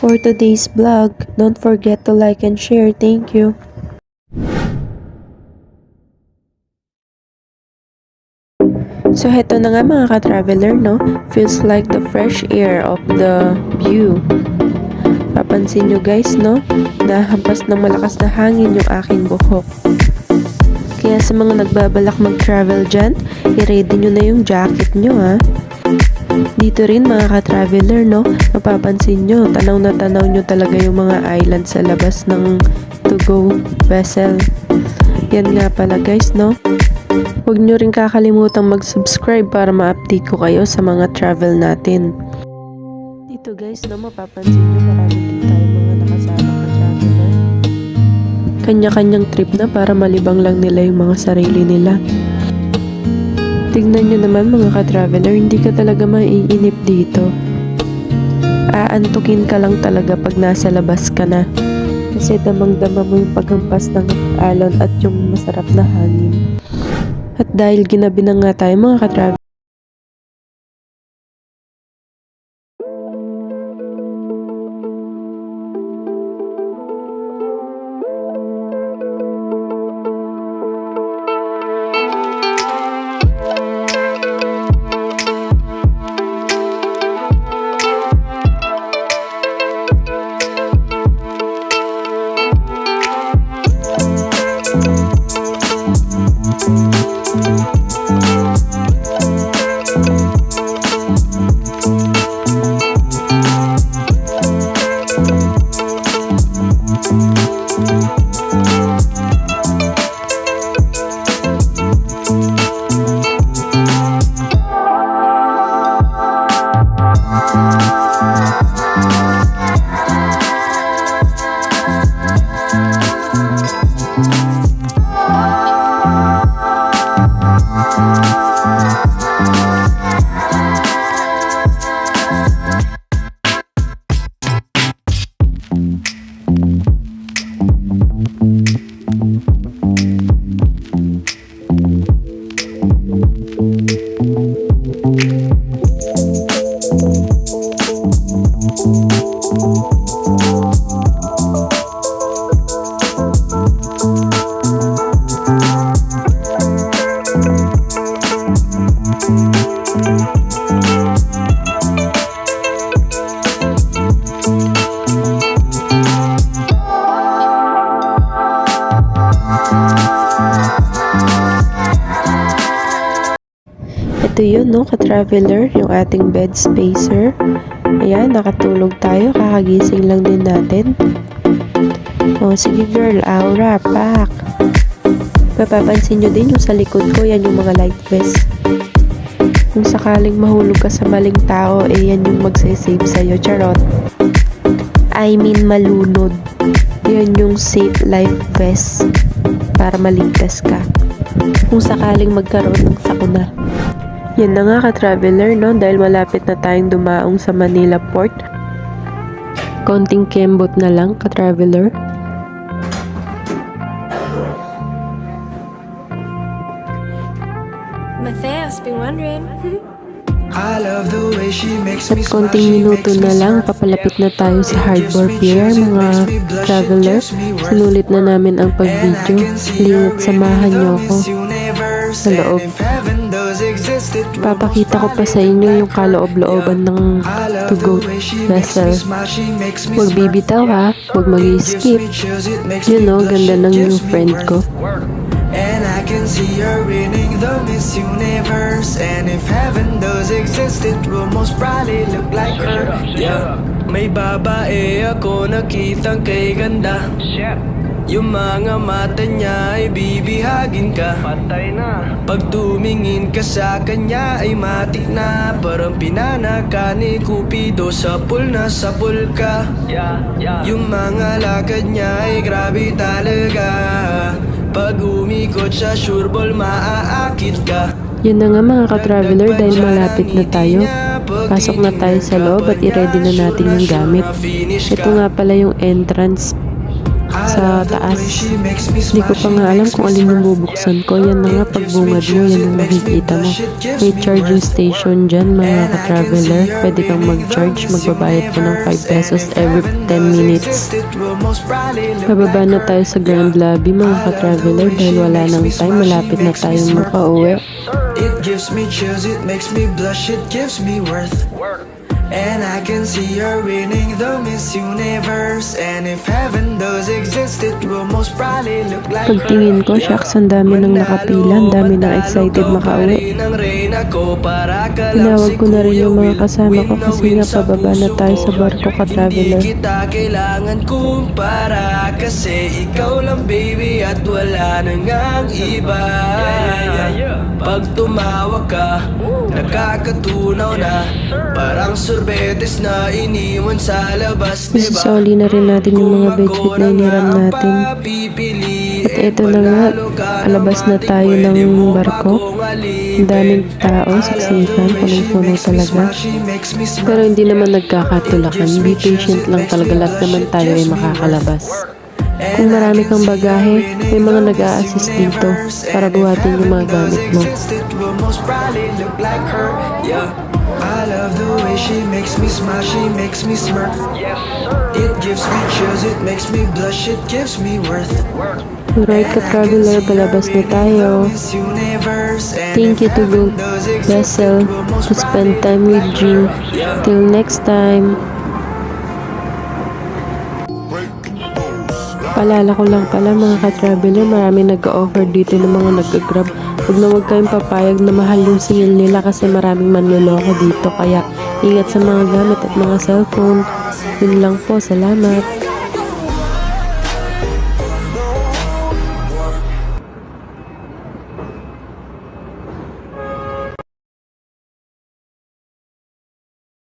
for today's vlog. Don't forget to like and share. Thank you. So heto na nga mga ka-traveler, no? Feels like the fresh air of the view. Papansin nyo guys, no? Nahampas ng malakas na hangin yung aking buhok. Kaya sa mga nagbabalak mag-travel dyan, i-ready nyo na yung jacket nyo ha. Dito rin mga ka-traveler, no? Mapapansin nyo, tanaw na tanaw nyo talaga yung mga island sa labas ng to-go vessel. Yan nga pala guys, no? Huwag nyo rin kakalimutang mag-subscribe para ma-update ko kayo sa mga travel natin. Dito guys, no, mapapansin nyo marami din tayo mga nakasama ka-traveler. Kanya-kanyang trip na para malibang lang nila yung mga sarili nila. Tignan nyo naman mga ka-traveler, hindi ka talaga maiinip dito. Aantukin ka lang talaga pag nasa labas ka na. Kasi damang-dama mo yung paghampas ng alon at yung masarap na hangin. At dahil ginabi na nga tayo mga ka-traveler, ito yun, no, ka-traveler, yung ating bed spacer. Ayan, nakatulog tayo, kakagising lang din natin. O, sige girl, aura, pack. Mapapansin nyo din yung sa likod ko, yan yung mga light vest. Kung sakaling mahulog ka sa maling tao, yan yung magsasave sa'yo, charot. I mean, malunod. Yan yung safe life vest para maligtas ka kung sakaling magkaroon ng sakuna. Yan na nga ka-traveler, no? Dahil malapit na tayong dumaong sa Manila Port. Konting kembot na lang ka-traveler. Matthias, been wondering. At konting minuto na lang, papalapit na tayo sa Harbor Pier, mga traveler. Sinulit na namin ang pag-video. Halina't samahan nyo ako sa loob. Papakita ko pa sa inyo yung kaloob-looban ng to-go vessel. Huwag bibitaw ha, huwag mag-skip. Yun o, ganda ng new friend ko. And I can see her winning the Miss Universe. And if heaven does exist, it will most probably look like her. Yeah. May babae ako nakitang kay ganda. Yung mga mata niya ay bibihagin ka. Patay na. Pag tumingin ka sa kanya ay matik na. Parang pinanaka ni Cupido sa pool na sa pool ka. Yung mga lakad niya ay grabe talaga. Pag umikot sa sureball, maaakit ka. Yun na nga mga ka-traveler, dahil malapit na tayo. Pasok na tayo sa loob at i-ready na natin yung gamit. Ito nga pala yung entrance. sa taas. Hindi ko pa nga alam kung alin yung bubuksan ko. Yan na nga, pagbungad mo, yan ang makikita mo. May charging station dyan, mga ka-traveler. Pwede kang mag-charge, magbabayad ka ng 5 pesos every 10 minutes. Pababa na tayo sa grand lobby, mga ka-traveler, dahil wala nang time, malapit na tayong makauwi. It gives me chills, it makes me blush, it gives me worth. And I can see you're winning the Miss Universe. And if heaven does exist, it will most probably look like her. Pagtingin ko, shucks, ang dami nang nakapila, ang dami nang excited makauwi. Tinawag ko na rin yung mga kasama ko kasi nga pababa na tayo sa barko, ka-traveler. Hindi kita kailangan kumpara, kasi ikaw lang baby at wala nang ang iba. Pag tumawag ka, nakakatunaw na, parang sorbetes na iniwan sa labas, diba? Isasoli na rin natin yung mga bedsheet na iniram natin. At eto na nga, alabas na tayo ng barko. Ang daming tao, siksikan, punong-puno talaga. Pero hindi naman nagkakatulakan. Be patient lang talaga, lahat naman tayo ay makakalabas. Kung marami kang bagahe, may mga nag-a-assist dito para buhatin yung mga gamit mo. I love the way she makes me smile, she makes me smirk. It gives me chills, it makes me blush, it gives me worth. Alright, ka-traveler, palabas na tayo. Thank you to Luke Vessel to spend time with Jean. Till next time. Paalala ko lang pala, mga ka-traveler, marami nag-offer dito ng mga nag-grab. Huwag na huwag kayong papayag na mahal yung singil nila kasi maraming manloloko dito. Kaya ingat sa mga gamit at mga cellphone. Yun lang po, salamat.